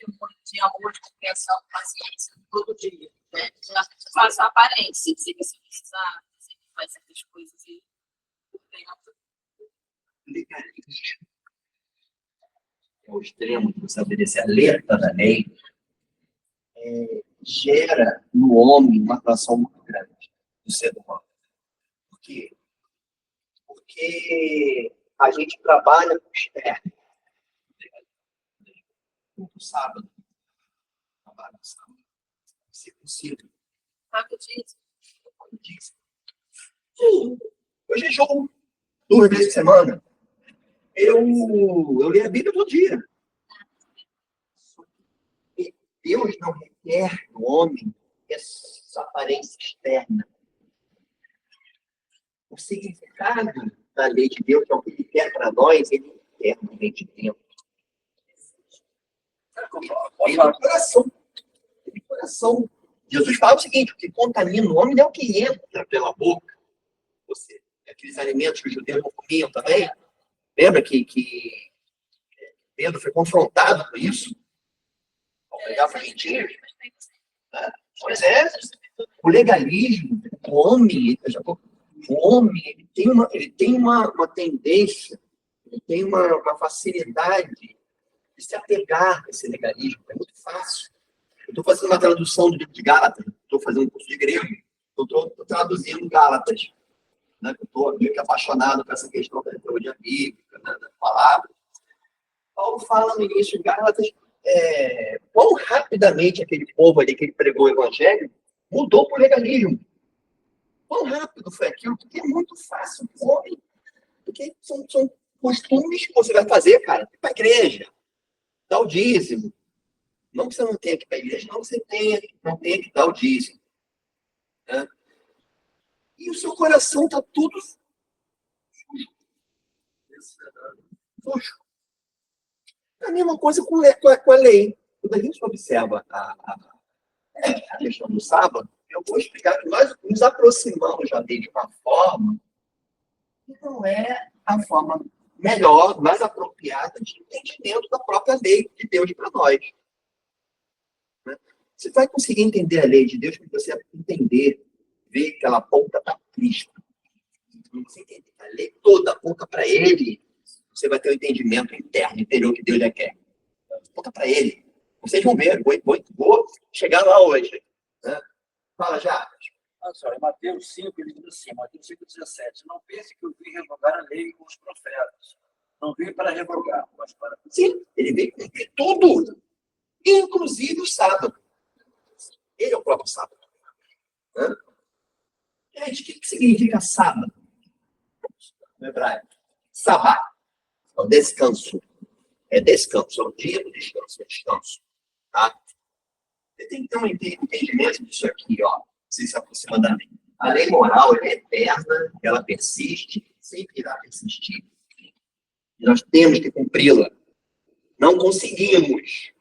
testemunho de amor, de compreensão, paciência, todo dia. Né? Já faz a aparência, dizer que se precisar, dizer que faz certas coisas e por dentro. Legalismo é o extremo de você obedecer a letra da lei, gera no homem uma atração muito grande do ser humano. Por quê? Porque a gente trabalha com externo. Todo sábado. Trabalho no sábado. Se possível. Rapidíssimo. Eu jejum 2 vezes por semana. Eu leio a Bíblia todo dia. E Deus não requer do homem essa aparência externa. O significado da lei de Deus, que é o que ele quer para nós, ele quer no meio de dentro. Ele é o coração. Ele é o coração. Jesus fala o seguinte: o que contamina o homem não é o que entra pela boca. Você, aqueles alimentos que os judeus não comiam também. Lembra que Pedro foi confrontado com isso? Ao pregar para mentir? Pois é. O legalismo, o homem ele tem uma tendência, ele tem uma facilidade de se apegar a esse legalismo. É muito fácil. Eu estou fazendo uma tradução do livro de Gálatas, estou fazendo um curso de grego, eu estou traduzindo Gálatas. Né? Eu estou meio que apaixonado por essa questão da teologia bíblica, né? Da palavra. Paulo fala no início de Gálatas quão rapidamente aquele povo ali que ele pregou o evangelho mudou para o legalismo. Quão rápido foi aquilo? Porque é muito fácil para o homem. Porque são costumes que você vai fazer, cara. Ir para a igreja, dar o dízimo. Não que você não tenha que ir para a igreja, não que você não tenha que dar o dízimo. Né? E o seu coração está tudo sujo. É a mesma coisa com a lei. Quando a gente observa a questão do sábado, eu vou explicar que nós nos aproximamos já dele de uma forma que não é a forma melhor, mais apropriada de entendimento da própria lei de Deus para nós. Né? Você vai conseguir entender a lei de Deus quando você entender, ver que ela aponta para Cristo. Quando você entender a lei toda aponta para Ele, você vai ter um entendimento interno, interior que Deus já quer. Aponta para Ele. Vocês vão ver, vou chegar lá hoje. Né? Fala, Jacques. Olha só, em Mateus 5, ele diz assim, Mateus 5,17, não pense que eu vim revogar a lei com os profetas. Não vim para revogar, mas para... Sim, ele veio cumprir tudo, inclusive o sábado. Ele é o próprio sábado. Né? Gente, o que significa sábado? No hebraico. Sabá. É o descanso. É descanso, é o dia do descanso, é descanso. Tá? Você tem que ter um entendimento disso aqui, ó. Você se aproxima da lei. A lei moral é eterna, ela persiste, sempre irá persistir. E nós temos que cumpri-la. Não conseguimos.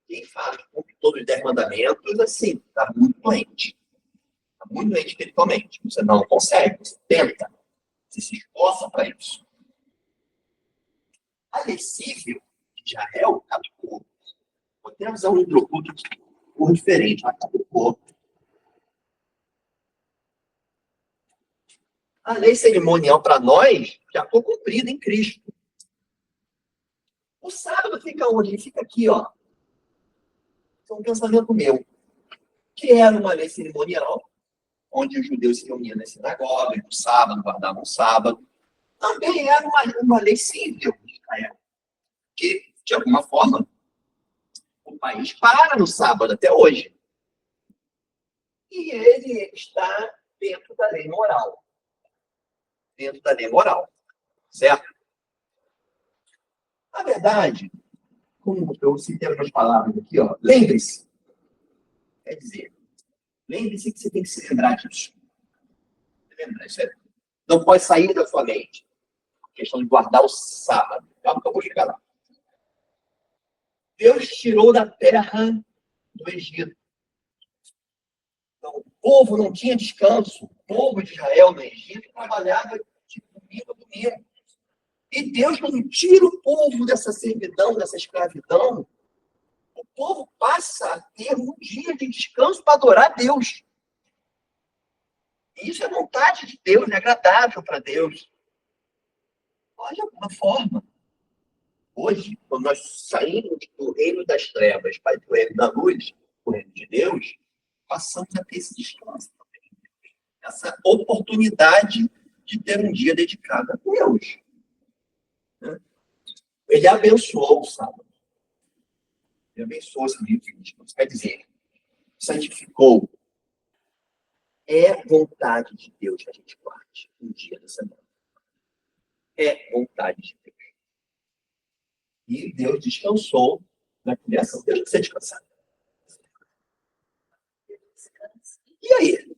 Quem fala que cumpre todos os 10 mandamentos, assim, está muito doente. Está muito doente espiritualmente. Você não consegue, você tenta. Você se esforça para isso. A lei civil de Israel caducou. Vou até usar um hidroculto por diferente, mas caducou. A lei cerimonial para nós já foi cumprida em Cristo. O sábado fica onde? Ele fica aqui, ó. É um pensamento meu. Que era uma lei cerimonial, onde os judeus se reuniam nas sinagogas, no sábado, guardavam o sábado. Também era uma lei civil de Israel. Que, de alguma forma, o país para no sábado até hoje. E ele está dentro da lei moral. Dentro da lei moral. Certo? Na verdade, como eu citei algumas palavras aqui, ó, lembre-se. Quer dizer, lembre-se que você tem que se lembrar disso. Lembra? Isso não pode sair da sua mente. A questão de guardar o sábado. Calma que eu vou chegar lá. Deus tirou da terra do Egito. Então, o povo não tinha descanso. O povo de Israel no Egito trabalhava de domingo a domingo. E Deus não tira o povo dessa servidão, dessa escravidão. O povo passa a ter um dia de descanso para adorar a Deus. E isso é vontade de Deus, é agradável para Deus. Olha, de alguma forma, hoje, quando nós saímos do reino das trevas para o reino da luz, o reino de Deus, passamos a ter esse descanso também. Essa oportunidade de ter um dia dedicado a Deus. Ele abençoou o sábado. Ele abençoou esse dia de descanso. Quer dizer, santificou. É vontade de Deus que a gente guarde um dia da semana. É vontade de Deus. E Deus descansou na criação. Deus precisa descansar. E aí?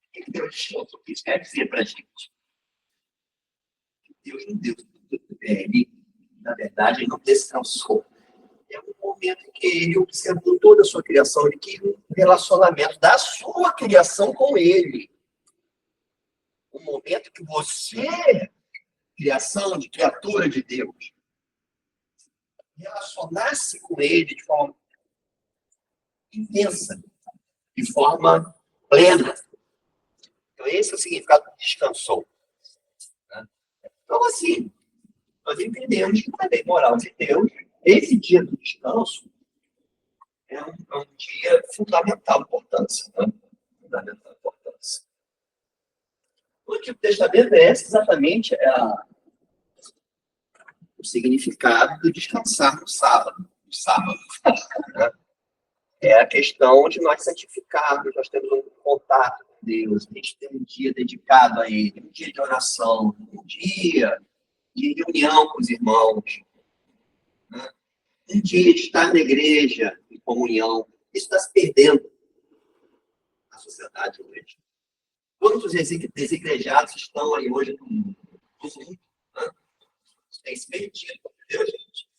O que Deus descansou? O que isso quer dizer para a gente? Deus não deu. Ele, na verdade, ele não descansou. É um momento em que ele observou toda a sua criação, ele quis um relacionamento da sua criação com ele. Um momento que você, criação de criatura de Deus, relacionasse com ele de forma intensa, de forma plena. Então, esse é o significado de descansou. Então, assim, nós entendemos que na lei moral de Deus, esse dia do descanso é um dia fundamental importância. Né? Fundamental importância. O Antigo Testamento é exatamente o significado do descansar no sábado. No sábado, né? É a questão de nós santificarmos, nós temos um contato com Deus, a gente tem um dia dedicado a Ele, um dia de oração, um dia de reunião com os irmãos, né? Um dia de estar na igreja, em comunhão. Isso está se perdendo na sociedade hoje. Quantos desigrejados estão aí hoje no mundo? Né? Isso tem se perdido, entendeu, gente?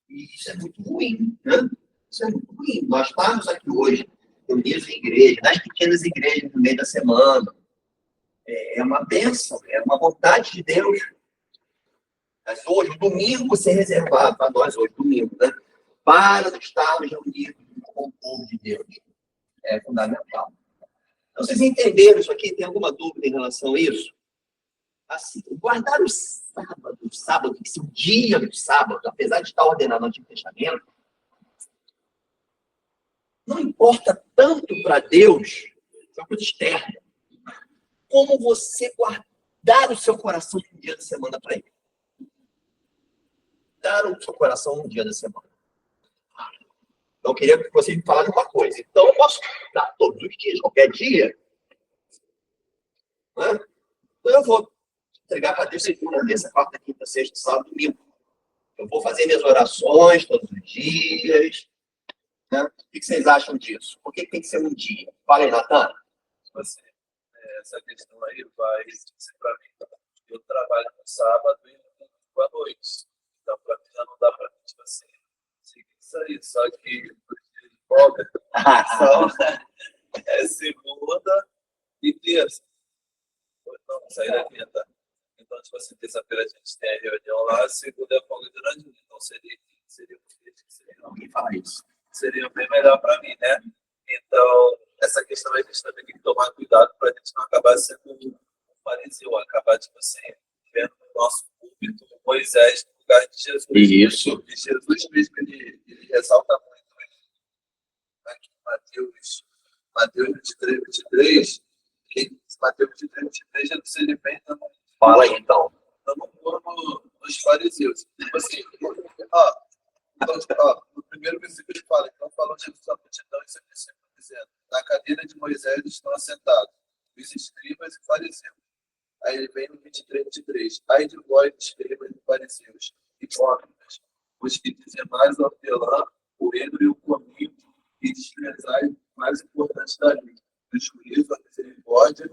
E isso é muito ruim, né? Isso é muito ruim. Nós estamos aqui hoje, reunidos em igreja, nas pequenas igrejas no meio da semana. É uma bênção, é uma vontade de Deus. Mas hoje, o domingo, você reservar para nós hoje, domingo, né? Para estarmos reunidos com o povo de Deus. É fundamental. Então, vocês entenderam isso aqui? Tem alguma dúvida em relação a isso? Assim, guardar o sábado, esse dia do sábado, apesar de estar ordenado no Antigo Testamento, não importa tanto para Deus, é uma coisa externa, como você guardar o seu coração um dia da semana para Ele. Dar o seu coração um dia da semana. Então, eu queria que você me falasse uma coisa. Então, eu posso dar todos os dias, qualquer dia. Né? Então, eu vou entregar para Deus segunda, terça, quarta, quinta, sexta, sábado, domingo. Eu vou fazer minhas orações todos os dias. Né? O que vocês acham disso? Por que tem que ser um dia? Fala aí, Natan. Assim, essa questão aí vai ser para mim. Eu trabalho no sábado e no domingo à noite. Então, para mim, já não dá para mim, tipo assim, seguir isso aí. Só que os dias de folga são segunda e terça. Não, sair da quinta. Então, tipo assim, terça-feira a gente tem a reunião lá, segunda é folga durante o dia. Então, Alguém fala isso. seria bem melhor para mim, né? Então, essa questão a gente também tem que tomar cuidado para a gente não acabar sendo um fariseu, acabar, tipo assim, vendo o nosso púlpito Moisés no lugar de Jesus. Isso. E Jesus mesmo, ele ressalta muito aqui em Mateus 23, 23. Mateus 23, 23, Jesus ele vem dando. Fala aí, então. Dando um pulo nos fariseus. Tipo assim, no primeiro versículo ele fala, então falou Jesus à multidão e seus discípulos, dizendo, na cadeira de Moisés estão assentados os escribas e fariseus. Aí ele vem no 23, 23. Ai de vós, escribas e fariseus, hipócritas, os que dizem mais o hortelã, o endro e o cominho, e desprezai o mais importante da lei, o juízo, a misericórdia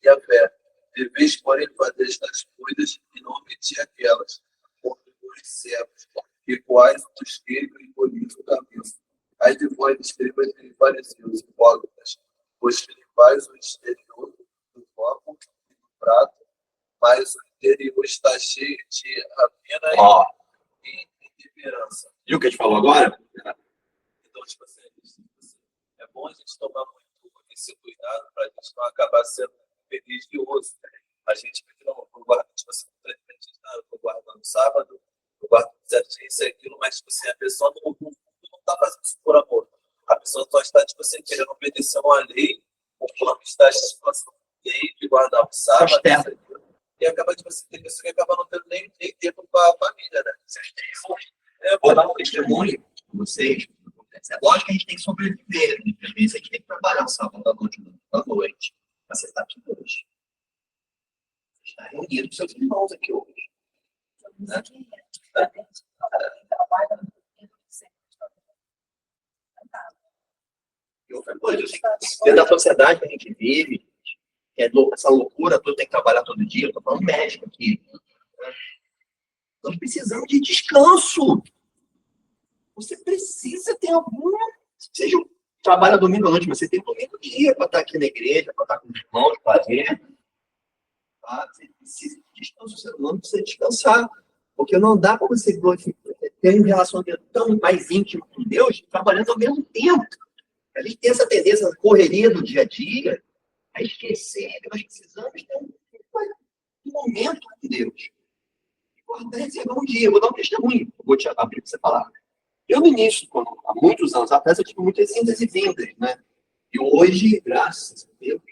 e a fé. Deveis, porém, fazer estas coisas e não omitir aquelas, como os servos, e quais os que encolhiam o cabeça. Ai de vós, escribas e fariseus, hipócritas, pois que limpais o exterior do copo e do prato, mas o interior está cheio de rapina e herança. Viu o que a gente falou agora? Então, tipo assim, é bom a gente tomar muito esse cuidado para a gente não acabar sendo religioso. A gente não guarda, tipo assim, eu guardo no sábado, eu guardo certinho isso e aquilo, mas tipo assim, a pessoa não está fazendo isso por amor. A pessoa só está, tipo assim, querendo obedecer uma lei, um plano que está tipo assim, lei de guardar o sábado, isso, aquilo, e acaba, tipo assim, tem pessoa que acaba não tendo nem tempo para a família, né? Vou dar um testemunho para vocês. É lógico que a gente tem que sobreviver, né? Às vezes a gente tem que trabalhar o sábado à noite. Mas você está aqui hoje. Você está reunido com seus irmãos aqui hoje. Né? E outra coisa, dentro da sociedade que a gente vive, essa loucura toda, tem que trabalhar todo dia. Eu estou falando médico aqui. Nós precisamos de descanso. Você precisa ter alguma. Seja trabalha domingo à noite, mas você tem domingo dia para estar aqui na igreja, para estar com os irmãos, fazer. Tá? Você precisa de descanso. O ser humano precisa descansar. Porque não dá para você ter um relacionamento tão mais íntimo com Deus trabalhando ao mesmo tempo. A gente tem essa tendência, essa correria do dia a dia, a esquecer que nós precisamos ter um momento com Deus. Guardar reservar um dia. Eu vou dar um testemunho. Eu vou te abrir para você falar. Eu, no início, há muitos anos atrás, eu tive muitas indas e vindas, né? E hoje, graças a Deus,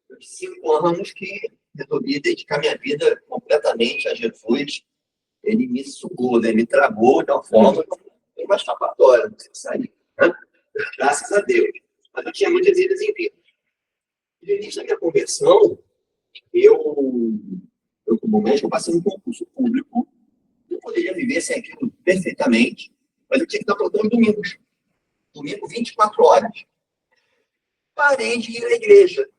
eu 5 anos que resolvi dedicar minha vida completamente a Jesus. Ele me sugou, né? Me travou de uma forma que não tem mais escapatória, não sei sair. Né? Graças a Deus. Mas eu tinha muitas idas e vindas. E no início da minha conversão, eu como médico, eu passei um concurso público. Eu poderia viver sem aquilo perfeitamente, mas eu tinha que estar plantando domingos. Domingo, 24 horas. Parei de ir à igreja.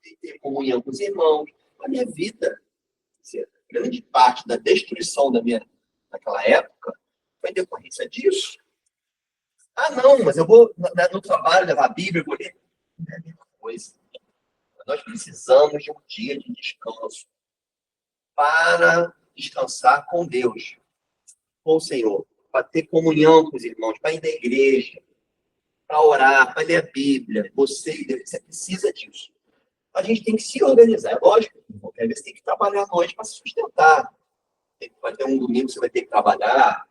De ter comunhão com os irmãos. A minha vida, grande parte da destruição naquela época, foi em decorrência disso. Ah, não, mas eu vou no trabalho levar a Bíblia, vou ler. Não é a mesma coisa. Nós precisamos de um dia de descanso para descansar com Deus, com o Senhor, para ter comunhão com os irmãos, para ir na igreja, para orar, para ler a Bíblia. Você precisa disso. A gente tem que se organizar. É lógico, qualquer vez tem que trabalhar à noite para se sustentar. Vai ter um domingo que você vai ter que trabalhar.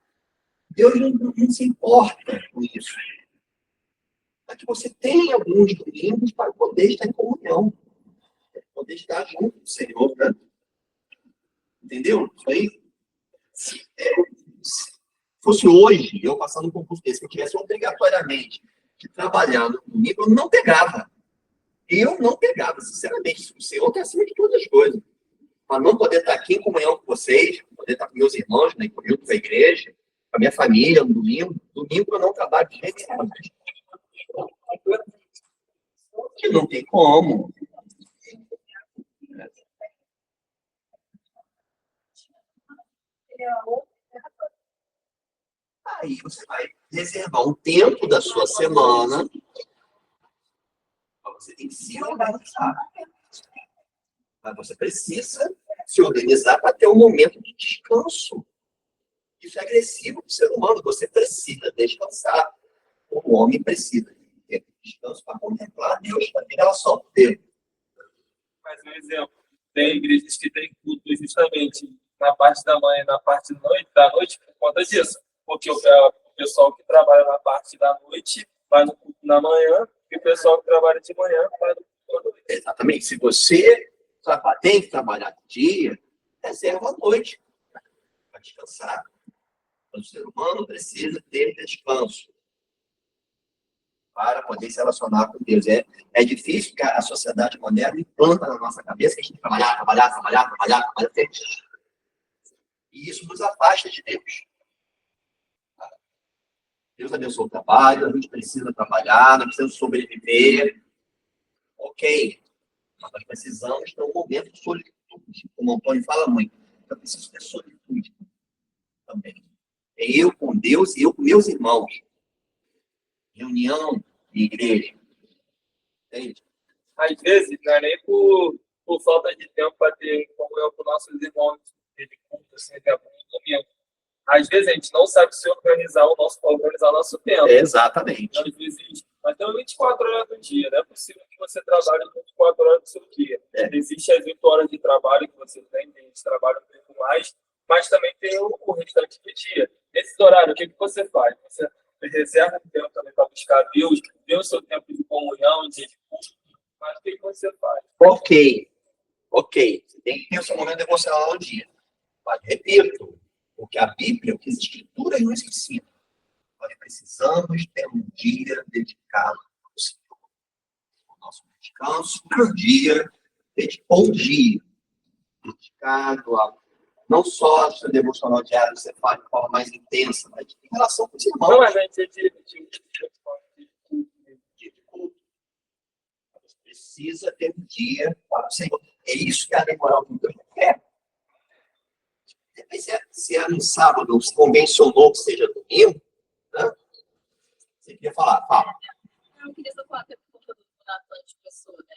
Deus não se importa com isso. Para que você tenha alguns domingos para poder estar em comunhão, para poder estar junto com o Senhor, né? Entendeu? Isso aí. Se fosse hoje, eu passando um concurso desse, que eu tivesse obrigatoriamente que trabalhar no domingo, eu não pegava. Eu não pegava, sinceramente. O Senhor está acima de todas as coisas. Para não poder estar aqui em comunhão com vocês, poder estar com meus irmãos, né, junto com a igreja, com a minha família no domingo. Domingo eu não trabalho de jeito nenhum. Que não tem como. Aí você vai reservar um tempo da sua semana. Você tem que se organizar. Mas você precisa se organizar para ter um momento de descanso. Isso é agressivo para o ser humano. Você precisa descansar. O homem precisa ter descanso para contemplar a Deus, para ter relação com Deus. Mais um exemplo. Tem igrejas que têm culto justamente na parte da manhã e na parte da noite por conta disso. Porque o pessoal que trabalha na parte da noite vai no culto na manhã e o pessoal que trabalha de manhã vai no culto à noite. Exatamente. Se você tem que trabalhar de dia, reserva à noite para descansar. O ser humano precisa ter descanso para poder se relacionar com Deus. É difícil que a sociedade moderna implanta na nossa cabeça que a gente tem que trabalhar. E isso nos afasta de Deus. Deus abençoe o trabalho, a gente precisa trabalhar, nós precisamos sobreviver. Ok. Mas nós precisamos ter um momento de solitude. Como o Antônio fala muito. Eu preciso ter solitude também. É eu com Deus e eu com meus irmãos. Reunião de igreja. Entende? Às vezes, não é nem por falta de tempo para ter comunhão com nossos irmãos de culto, assim, até no domingo. às vezes a gente não sabe se organizar o nosso tempo. Exatamente. Às vezes, mas tem 24 horas do dia, não é possível que você trabalhe 24 horas do seu dia. Existem as 8 horas de trabalho que você tem gente trabalha um pouco mais, mas também tem o restante do dia. Nesse horário, o que você faz? Você reserva um tempo também para buscar Deus, ter o seu tempo de comunhão, de culto, mas o que você faz? Ok. Você tem que ter o seu momento devocional no dia. Mas, repito, o que a Bíblia, o que as Escrituras nos ensinam, nós precisamos ter um dia dedicado ao Senhor. O nosso descanso, um dia dedicado a não só o seu devocional diário, você faz de forma mais intensa, mas em relação com os irmãos. Não, a gente Dia de culto. Você precisa ter um dia para o Senhor. É isso que a lei moral de Deus quer. Se é no sábado, ou se convencionou que seja domingo, né? Você queria falar, fala. Eu queria só falar até por conta do Natan de pessoa, né?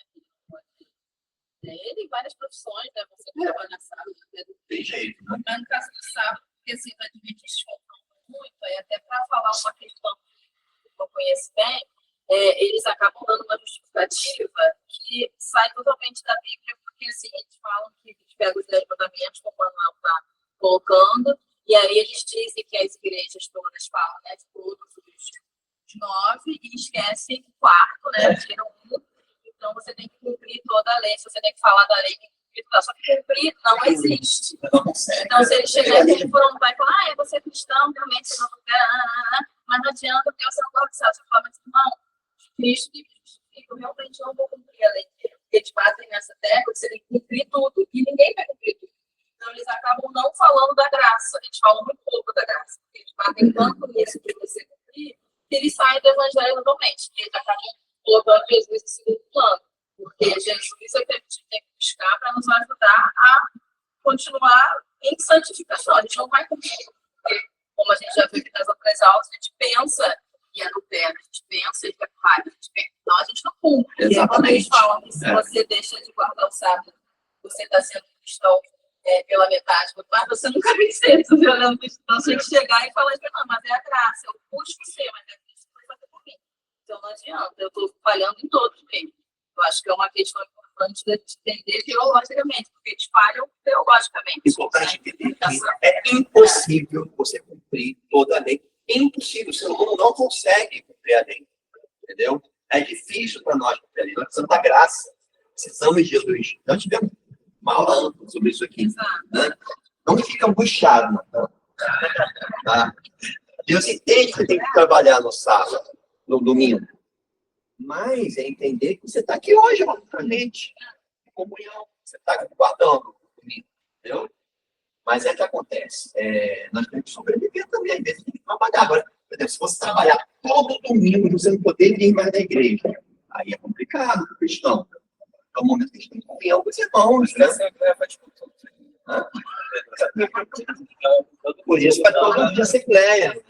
Ele tem várias profissões, né? Você trabalha na sábado, né? Tem jeito, né? Mas no caso do sábado, porque assim, os adventistas falam muito, aí até para falar uma questão que eu conheço bem, eles acabam dando uma justificativa que sai totalmente da Bíblia, porque assim, eles falam que eles pegam os 10 mandamentos, como o Manuel está colocando, e aí eles dizem que as igrejas todas falam, né, de todos os 9, e esquecem o quarto, né, tiram um. Então, você tem que cumprir toda a lei. Se você tem que falar da lei, tem que cumprir toda. Só que cumprir não existe. Então, se ele chegar e confrontar e falar, você é cristão, realmente, você não quer, mas não adianta, porque você não pode saber. Você fala, mas, irmão, Cristo que me justifica, eu realmente não vou cumprir a lei. Porque eles batem nessa tecla que você tem que cumprir tudo, e ninguém vai cumprir tudo. Então, eles acabam não falando da graça. Eles falam muito pouco da graça. Porque eles batem tanto nisso que você cumprir, que eles saem do evangelho totalmente. Eles acabam colocando Jesus em segundo plano, porque Jesus é que a gente tem que buscar para nos ajudar a continuar em santificação. A gente não vai cumprir, porque, como a gente já viu aqui nas outras aulas, a gente pensa e adultera, a gente pensa e faz raiva, então a gente não cumpre. Exatamente. Quando eles falam que se você deixa de guardar o sábado, você está sendo cristão pela metade, mas você nunca vai ser isso, violando cristão. Então, você tem que chegar e falar, não, mas é a graça, eu busco ser, mas é Cristo que vai fazer por mim. Então não adianta, eu estou falhando em todos mesmo. Eu acho que é uma questão importante de entender teologicamente, porque eles falham teologicamente. Importante entender que é impossível você cumprir toda a lei. É impossível, o ser humano não consegue cumprir a lei. Entendeu? É difícil para nós cumprir a lei. Nós precisamos da graça. Precisamos de Jesus. Nós tivemos uma aula sobre isso aqui. Né? Não fica angustiado, não. Tá? Deus entende que você tem que trabalhar no sábado, no domingo. Mas é entender que você está aqui hoje com a gente. Em comunhão. Você está guardando o domingo. Entendeu? Mas é que acontece. Nós temos que sobreviver também. Às vezes tem que trabalhar. Agora, por exemplo, se você trabalhar todo domingo e você não poder vir mais na igreja, aí é complicado para o cristão. É o momento que a gente tem que comunhão com os irmãos. Né? Por isso vai todo mundo de assembleia.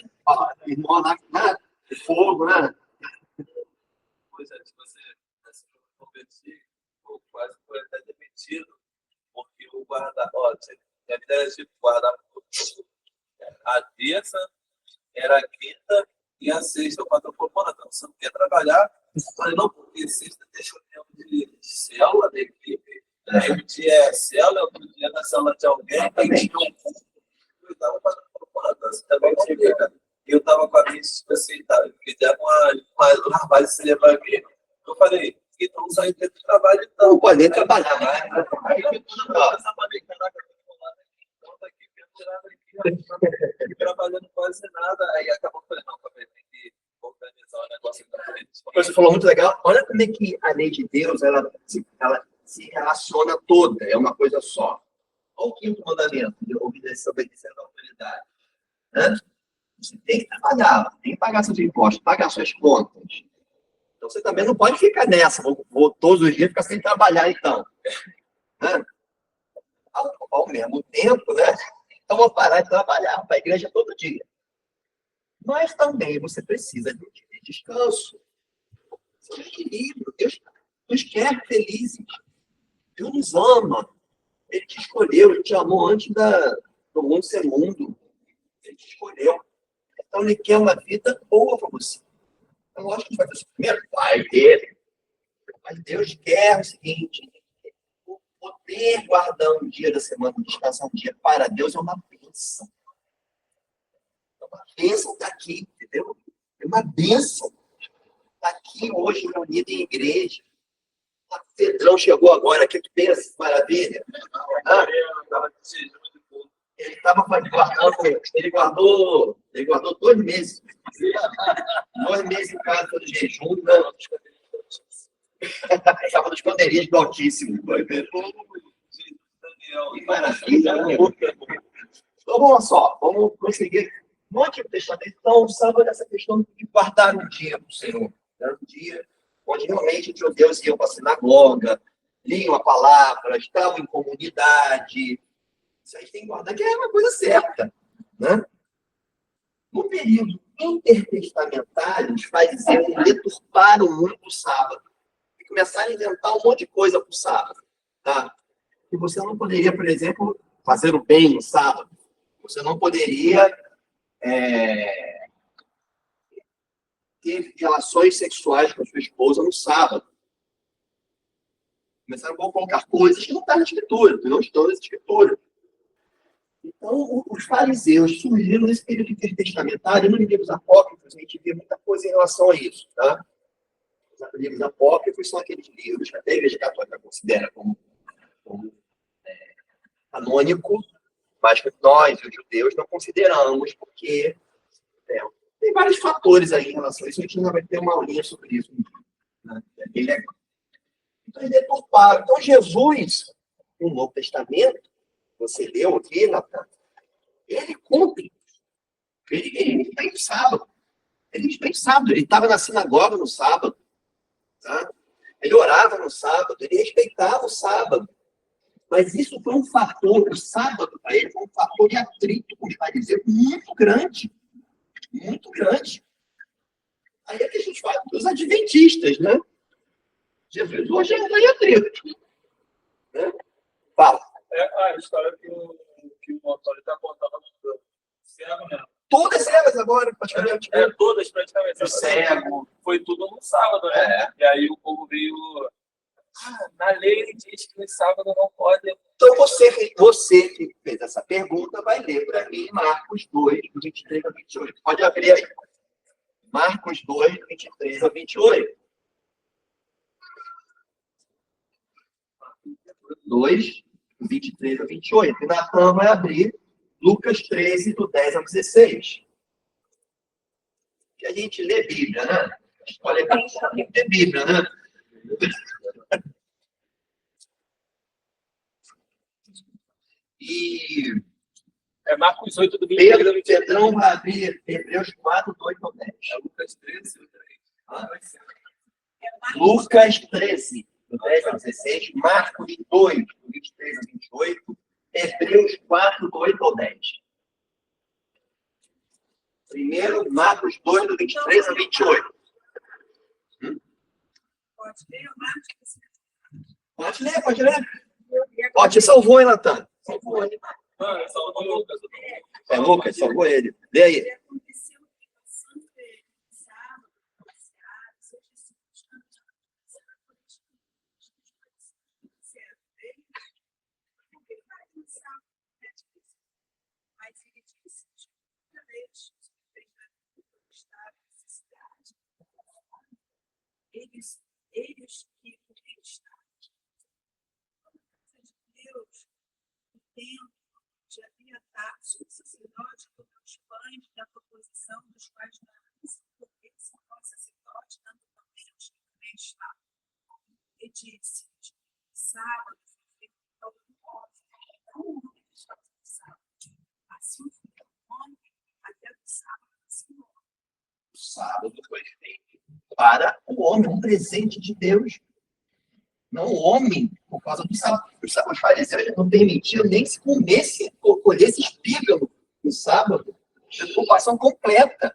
Irmão lá, de fogo, né? Pois é, se você se convertir, quase foi até demitido, porque o guarda-roupa, a vida era tipo guarda-roupa. A terça era a quinta e a sexta, o patrão falou, então, você não quer trabalhar? Eu falei, não, porque sexta deixa o tempo de célula da equipe, aí um dia é célula, outro dia na célula de alguém, aí tinha um curso. Eu estava fazendo você também chega. Eu estava com a minha, tipo assim, fizeram uma lavagem cerebral aqui. Eu falei, então sai do trabalho, então. Não pode nem trabalhar. Trabalhando quase nada, aí acabou falando, não, tem que organizar o negócio para frente. Você falou muito legal. Olha como é que a lei de Deus ela se relaciona toda, é uma coisa só. Olha o quinto mandamento, de obedecendo a autoridade. Né? Você tem que trabalhar, tem que pagar seus impostos, pagar suas contas. Então você também não pode ficar nessa, vou todos os dias ficar sem trabalhar, então. Né? Ao mesmo tempo, né? Então vou parar de trabalhar para a igreja todo dia. Mas também você precisa de descanso. Isso é um equilíbrio. Deus nos quer felizes. Deus nos ama. Ele te escolheu, ele te amou antes do mundo ser mundo. Ele Então, ele quer uma vida boa para você. Então, lógico que vai ter sofrimento, vai ter. Mas Deus quer o seguinte: o poder guardar um dia da semana, descansar um dia para Deus é uma bênção. É uma bênção estar aqui, entendeu? É uma bênção estar aqui hoje reunido em igreja. O Pedrão chegou agora, que pensa, maravilha. Ele estava guardando, ele guardou 2 meses. 2 meses em casa do jejum, não. Estava nos esconderijos do Altíssimo. Que maravilha. Então, vamos só, vamos conseguir. No Antigo Testamento, então, sabe dessa questão de guardar um dia para o Senhor. Um dia onde realmente os judeus iam para a sinagoga, liam a palavra, estavam em comunidade. Isso aí tem que guardar, que é uma coisa certa. Né? No período intertestamentário, os fariseus deturparam muito o sábado. E começaram a inventar um monte de coisa para o sábado. Tá? E você não poderia, por exemplo, fazer o bem no sábado. Você não poderia ter relações sexuais com a sua esposa no sábado. Começaram a colocar coisas que não estão na Escritura, que não estão na Escritura. Então, os fariseus surgiram nesse período intertestamentário, nos livros apócrifos, a gente vê muita coisa em relação a isso. Tá? Os livros apócrifos são aqueles livros que até a Igreja Católica considera como canônico, mas que nós, os judeus, não consideramos, porque tem vários fatores aí em relação a isso. A gente ainda vai ter uma aulinha sobre isso. Né? É bem legal. Então, eles deturparam. Então, Jesus, no Novo Testamento, você leu aqui, Natan, ele cumpre. Ele tem sábado. Ele tem sábado. Ele estava na sinagoga no sábado. Tá? Ele orava no sábado. Ele respeitava o sábado. Mas isso foi um fator, o sábado para ele foi um fator de atrito com os fariseus muito grande. Muito grande. Aí é que a gente fala dos adventistas, né? Jesus hoje é em atrito. Né? Fala. É a história que o Antônio está contando do cego, né? Todas elas agora, praticamente. Todas praticamente. O cego. Foi tudo no sábado, né? E aí o povo veio... na lei diz que no sábado não pode... Então, você que fez essa pergunta vai ler para mim Marcos 2, do 23 a 28. Pode abrir aí. Marcos 2, do 23 a 28. 2, do 23 a 28. E Natan vai abrir Lucas 13, do 10 a 16. Que a gente lê Bíblia, né? Olha, a gente tem que ler Bíblia, né? E Marcos 8 do 23 Pedro e Pedrão vai abrir Hebreus 4, 8 ao 10. Lucas 13, Lucas 13, do 10 a 16. Marcos 2, do 23 a 28. Hebreus 4, do 8 ao 10. Primeiro, Marcos 2, do 23 a 28. Pode ler, Marcos? Pode ler, pode ler. Ó, te salvou, hein, Natan? Salvou ele. Salvou Lucas. É Lucas, salvou ele. Lê aí. Aconteceu que passando ele, sábado, passeados, mas ele disse que toda vez que estava necessidade, eles que conquistaram de Deus, o tempo de abiatar-se o sacerdote com os pães da proposição dos quais não se conhece o sacerdote, dando também os que também estavam. E disse: sábado foi feito todo o homem, não o homem que estava no sábado. Assim foi o homem até o sábado do Senhor. O sábado foi feito para o homem, um presente de Deus. Não o homem, por causa do sábado. Os fariseus não permitiam nem se comesse ou colhesse espiga no sábado. Ocupação completa.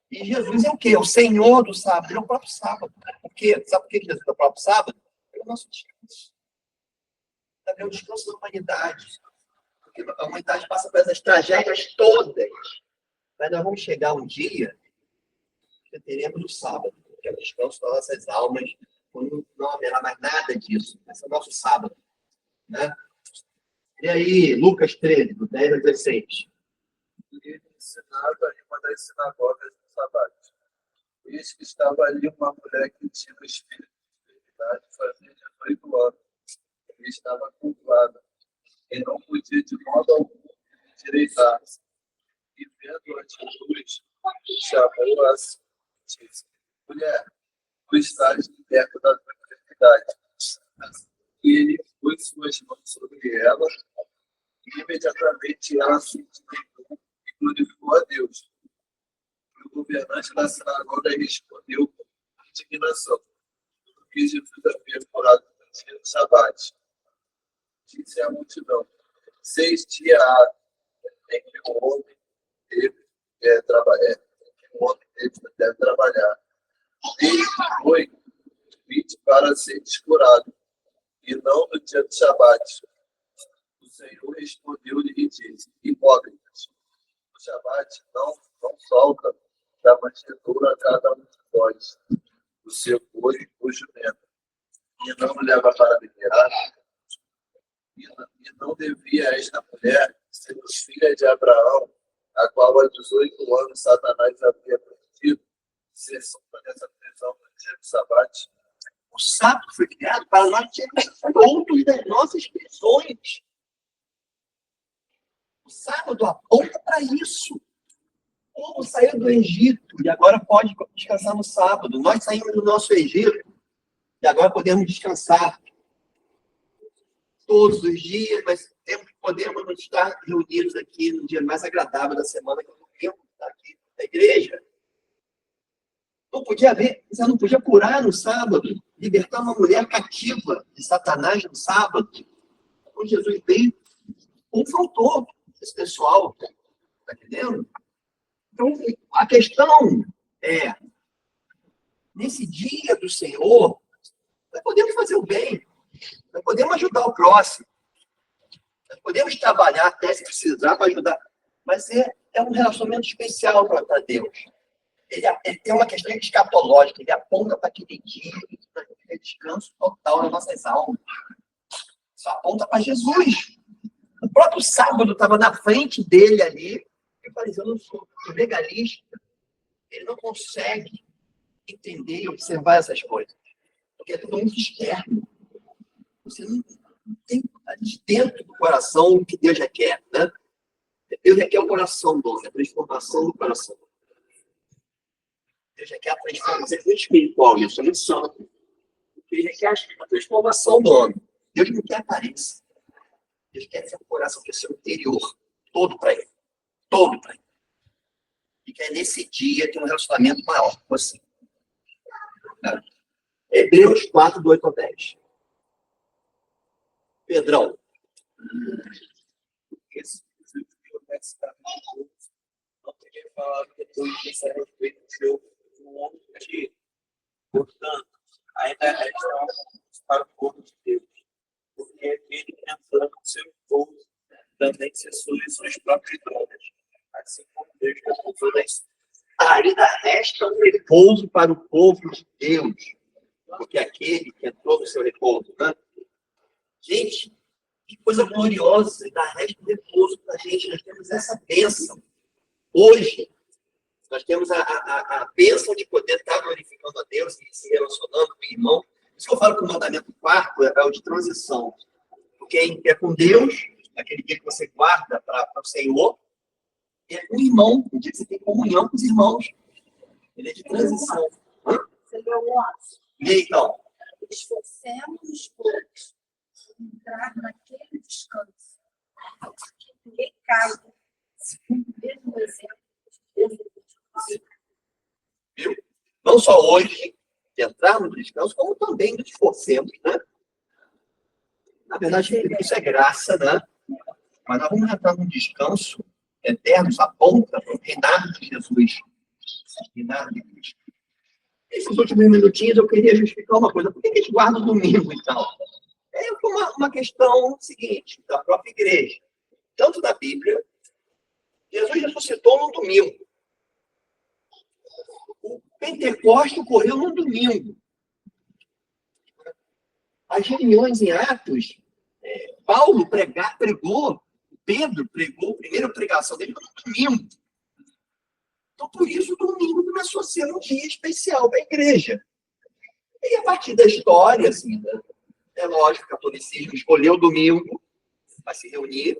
E Jesus é o quê? É o Senhor do sábado. Ele é o próprio sábado. Sabe por que Jesus é o próprio sábado? É o nosso descanso. É o descanso da humanidade. Porque a humanidade passa por essas tragédias todas. Mas nós vamos chegar um dia que teremos o sábado, que é o descanso das nossas almas, quando não haverá mais nada disso. Esse é o nosso sábado. Né? E aí, Lucas 13, do 10 a 16. Ele ensinava em uma das sinagogas do sábado. Eis que estava ali uma mulher que tinha um espírito de enfermidade fazia 18 anos. E estava curvada. E não podia de modo algum endireitar-se. E vendo a Jesus, chamou-a assim, disse: mulher, tu estás liberta da tua enfermidade. E ele pôs suas mãos sobre ela, e imediatamente ela se endireitou e glorificou a Deus. O governante da sinagoga respondeu com indignação, porque Jesus havia curado no dia do sábado. Disse à multidão: 6 dias há em que o homem deve trabalhar. Desde que foi convite para ser descurado, e não no dia do sábado. O Senhor respondeu-lhe e disse: hipócritas, o sábado não falta da manjedoura a cada um de nós, o seu boi e o jumento, e não leva para beber. E não devia esta mulher ser filha de Abraão, a qual há 18 anos Satanás havia prometido ser solta nessa prisão no dia do sábado. O sábado foi criado para nós sermos soltos das nossas prisões. O sábado aponta para isso. O povo saiu do Egito e agora pode descansar no sábado. Nós saímos do nosso Egito e agora podemos descansar todos os dias, mas podemos estar reunidos aqui no dia mais agradável da semana, que é o domingo, estar aqui na igreja. Não podia haver, você não podia curar no sábado, libertar uma mulher cativa de Satanás no sábado. Quando Jesus veio, confrontou esse pessoal. Está entendendo? Então, a questão é, nesse dia do Senhor, nós podemos fazer o bem, nós podemos ajudar o próximo, nós podemos trabalhar até se precisar para ajudar, mas é um relacionamento especial para Deus. Ele tem uma questão escatológica, ele aponta para aquele dia, para aquele descanso total nas nossas almas. Isso aponta para Jesus. O próprio sábado estava na frente dele ali, e o fariseu não sou legalista, ele não consegue entender e observar essas coisas, porque é tudo muito externo. Você não tem dentro do coração o que Deus já quer, né? Deus já quer o coração do homem, a transformação do coração. Deus já quer a transformação, isso é muito espiritual, isso é muito santo. Deus já quer a transformação do homem. Deus não quer aparência. Deus quer ser o coração, quer ser o interior, todo para ele. Todo para ele. E quer nesse dia ter um relacionamento maior com você. Hebreus 4, do 8 ao 10. Pedrão. Não teria falado depois disso a respeito do jogo do homem antigo. Portanto, ainda resta para o povo de Deus, porque aquele que entrando no seu povo também cessou em suas próprias obras, assim como Deus repousou das Ainda resta um repouso para o povo de Deus, porque aquele que entrou no seu repouso, né? Gente, que coisa gloriosa, ainda resta um repouso para a gente, nós temos essa bênção. Hoje, nós temos a bênção de poder estar glorificando a Deus e se relacionando com o irmão. Por isso que eu falo que o mandamento quarto é o de transição. Porque é com Deus, aquele dia que você guarda para o Senhor, e é com o irmão, o dia que você tem comunhão com os irmãos. Ele é de transição. Você leu o 11? E aí, então? Esforcemos-nos, pois, de entrar naquele descanso, que ninguém caiba, segundo o mesmo exemplo de Deus. Viu? Não só hoje, de entrarmos no descanso, como também nos esforcemos, né? Na verdade, isso é graça, né? Mas nós vamos entrar num descanso eterno, isso aponta para o reinado de Jesus. Reinado de Cristo. Nesses últimos minutinhos, eu queria justificar uma coisa. Por que a gente guarda o domingo, então? É uma questão seguinte, da própria igreja. Tanto da Bíblia, Jesus ressuscitou no domingo. Pentecostes ocorreu no domingo. As reuniões em Atos, Paulo pregou, Pedro pregou, a primeira pregação dele foi no domingo. Então, por isso, o domingo começou a ser um dia especial para a igreja. E a partir da história, assim, é lógico que o catolicismo escolheu o domingo para se reunir.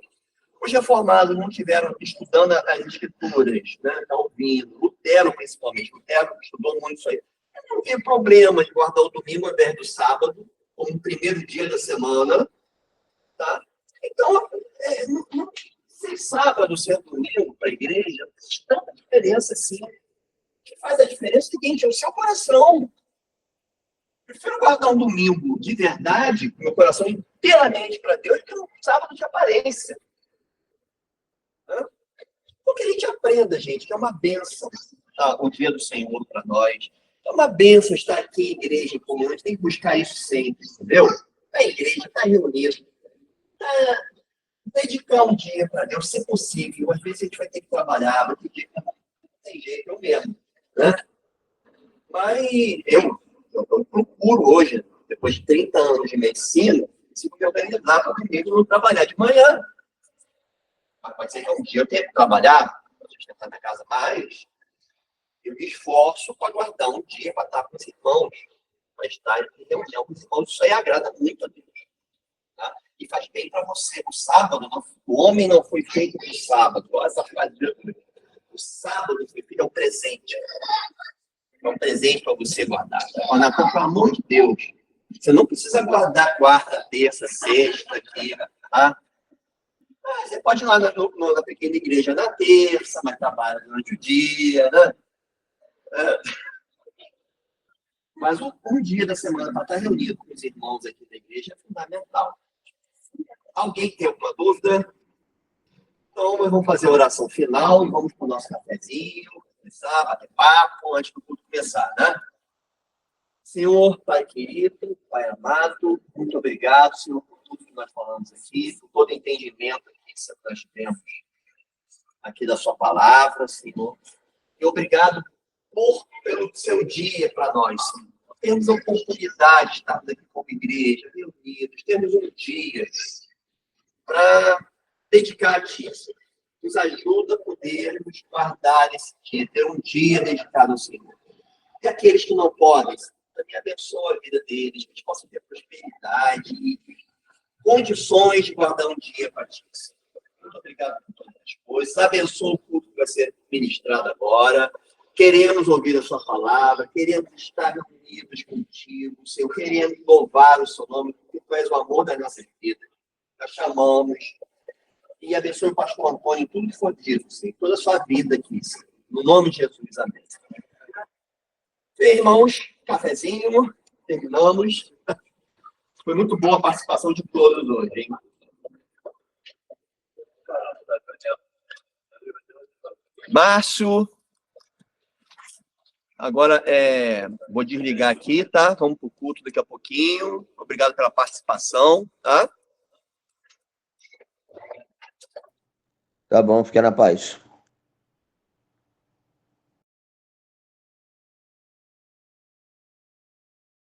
Os reformados não tiveram estudando as escrituras, né? Calvino, Lutero, principalmente. Lutero estudou muito isso aí. Não tem problema de guardar o domingo ao invés do sábado, como o primeiro dia da semana. Tá? Então, ser sábado, ser domingo para a igreja, faz tanta diferença assim. O que faz a diferença é o seguinte: é o seu coração. Eu prefiro guardar um domingo de verdade, com meu coração inteiramente para Deus, que um sábado de aparência. Porque a gente aprenda, gente, que é uma bênção, tá? O dia do Senhor para nós. É uma bênção estar aqui em igreja comum. A gente tem que buscar isso sempre, entendeu? A igreja está reunida. Dedicar um dia para Deus, se possível. Às vezes a gente vai ter que trabalhar, vai ter que... não tem jeito, eu mesmo. Né? Mas eu procuro hoje, depois de 30 anos de medicina, se me organizar para não trabalhar de manhã. Pode ser que um dia eu tenha que trabalhar, a gente está na casa mais, eu me esforço para guardar um dia para estar com os irmãos, para estar em reunião com os irmãos. Isso aí agrada muito a Deus. Tá? E faz bem para você. O sábado, o homem não foi feito para o sábado. Olha essa frase. O sábado foi feito, é um presente. É um presente para você guardar. Olha, pelo amor de Deus, você não precisa guardar quarta, terça, sexta aqui, tá? Você pode ir lá na pequena igreja na terça, mas trabalha durante o dia, né? Mas um dia da semana para estar reunido com os irmãos aqui da igreja é fundamental. Alguém tem alguma dúvida? Então, nós vamos fazer a oração final e vamos para o nosso cafezinho, começar, bater papo antes do culto começar, né? Senhor, Pai querido, Pai amado, muito obrigado, Senhor, por tudo que nós falamos aqui, por todo entendimento que nós tivemos aqui da sua palavra, Senhor. E obrigado pelo seu dia para nós, Senhor. Temos a oportunidade de estarmos aqui como igreja, reunidos, temos um dia para dedicar a Ti, Senhor. Nos ajuda a podermos guardar esse dia, ter um dia dedicado ao Senhor. E aqueles que não podem, também abençoa a vida deles, que eles possam ter prosperidade e condições de guardar um dia para Ti, Senhor. Muito obrigado por todas as coisas. Abençoa o culto que vai ser ministrado agora. Queremos ouvir a sua palavra, queremos estar unidos contigo, Senhor, queremos louvar o seu nome, porque tu és o amor da nossa vida. Nós chamamos e abençoe o pastor Antônio em tudo que for dito, Senhor, toda a sua vida aqui, Senhor. No nome de Jesus, amém. Bem, irmãos, cafezinho, terminamos. Foi muito boa a participação de todos hoje, hein? Márcio. Agora, vou desligar aqui, tá? Vamos para o culto daqui a pouquinho. Obrigado pela participação, tá? Tá bom, fica na paz.